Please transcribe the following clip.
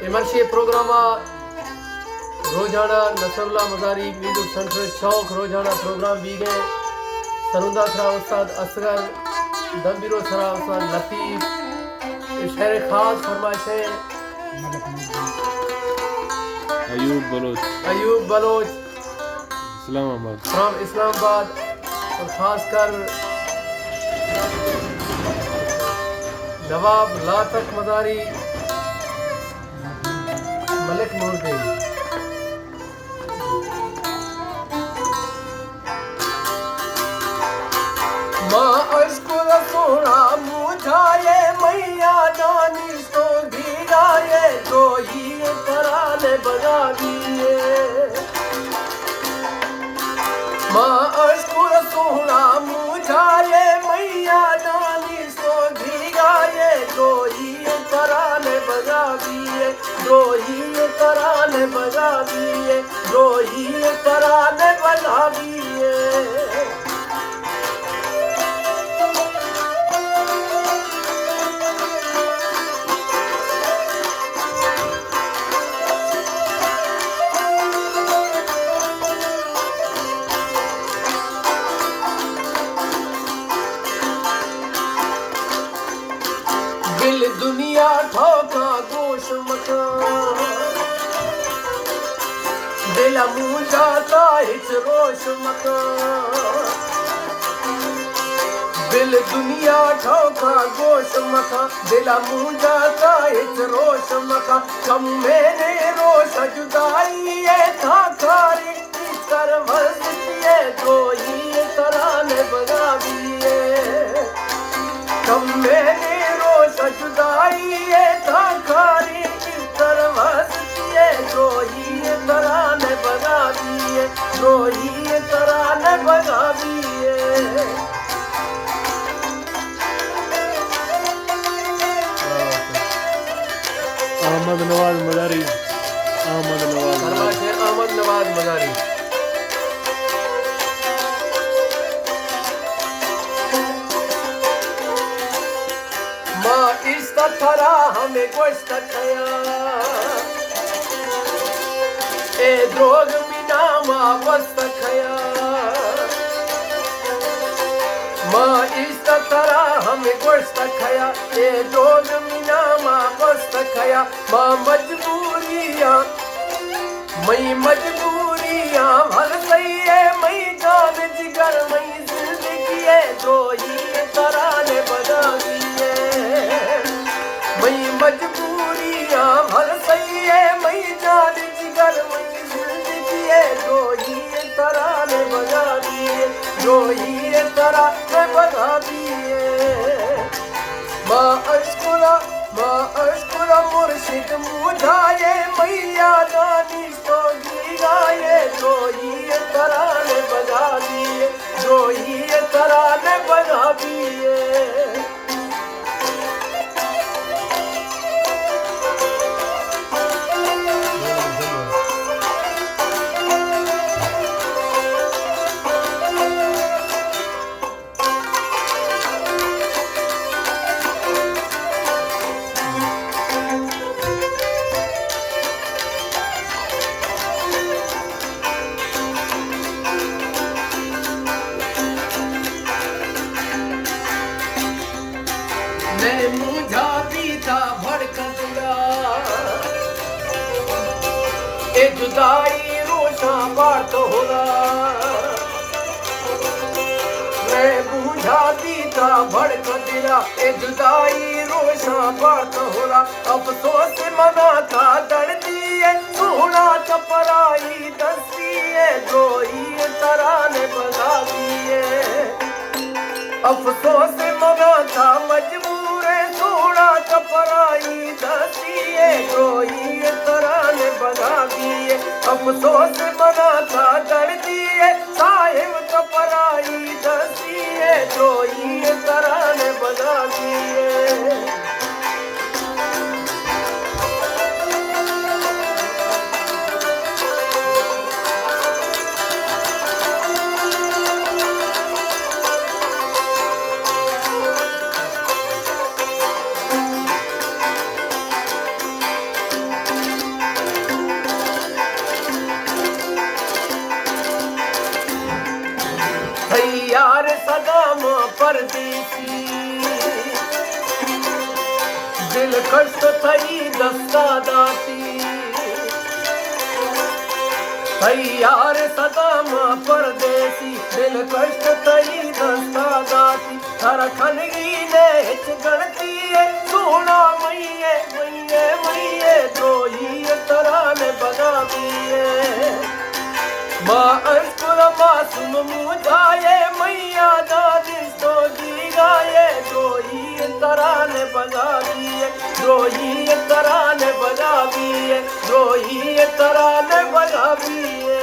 इमर्शी प्रोग्रामा रोजाना Nasrullah Mazari music centre चौक रोजाना programme भी गए सरुंदा सरा उस्ताद असगर दम्बिरो सरा उस्ताद लतीफ शहर खास फरमाइशें अयूब बलोच इस्लामाबाद और खास कर नवाब लातक मजारी मलिक नूरदीन माँ अश्कुर सोना मुझाए मैया जानी तो भीड़ाए तो ही तराने बजा दिए माँ अश्कुर सोना मुझाए मैया जानी तो भीड़ाए तो ही तराने बजा दिए दो ही तराने बजा दिए दो ही तराने बजा दिए दिल दुनिया ठोका गोश मकान दिल मुझाता हिच रोश मकान दिल दुनिया ठोका गोश मका दिल मुझाता हिच रोश मका कम मैंने रोश जुदाई ये था कारी कर वस्तिये दो ही तराने बजा दिए कम मैंने जुदाई ये था खारी की तरवस किए दो ही तराने बजा दिए दो ही तराने बजा दिए अहमद नवाज मदारी थरा हमें गोश्त खया ए द्रोग बिना माँ वस्त खया माँ इस थरा हमें गोश्त खया ए द्रोग बिना माँ वस्त खया माँ मजबूरियाँ मई मजबूरियाँ भर सही है मई जान जिगर मई जिंदगी है दो ही तराने बजा दिए मई मजबूरियाँ भर सही है मई जान जिगर मई जिंदगी है दो ही तराने बजा दिए दो ही तराने बजा दिए माँ अश्कुरा मुर्शिद मुझाए मैया जानी तो गिराए दो ही तराने बजा दिए दो ही तराने बजा दिए मुझा पीता भड़कत ए जुदाई रोशा बात होला मैं बुझा पीता भड़कत ए जुदाई रोशा बात होला अफसोस मना का दर्दी है सोना चपराई दस्ती है दो ही तराने बजा दिए अफसोस मना का मजबूर सोना चपराई दसिए रोई तराने बजा दिए अफसोस मना था कर दिए साहिब चपराई दसिए रोई तराने बजा दिए सदा मां परदेसी दिल कष्ट थई दस्ता दाती तैयार सदा मां परदेसी दिल कष्ट थई दस्ता दाती थारा खनगी ने हिच गणती है सोना मैये मैये मैये द्रोही तरा ने बगावी है मां अंकुर मासूम मुझाए मैया दादी तो दी गाये द्रोही तरा ने बगावी है द्रोही तरा ने बगावी है द्रोही तरा ने बगावी है।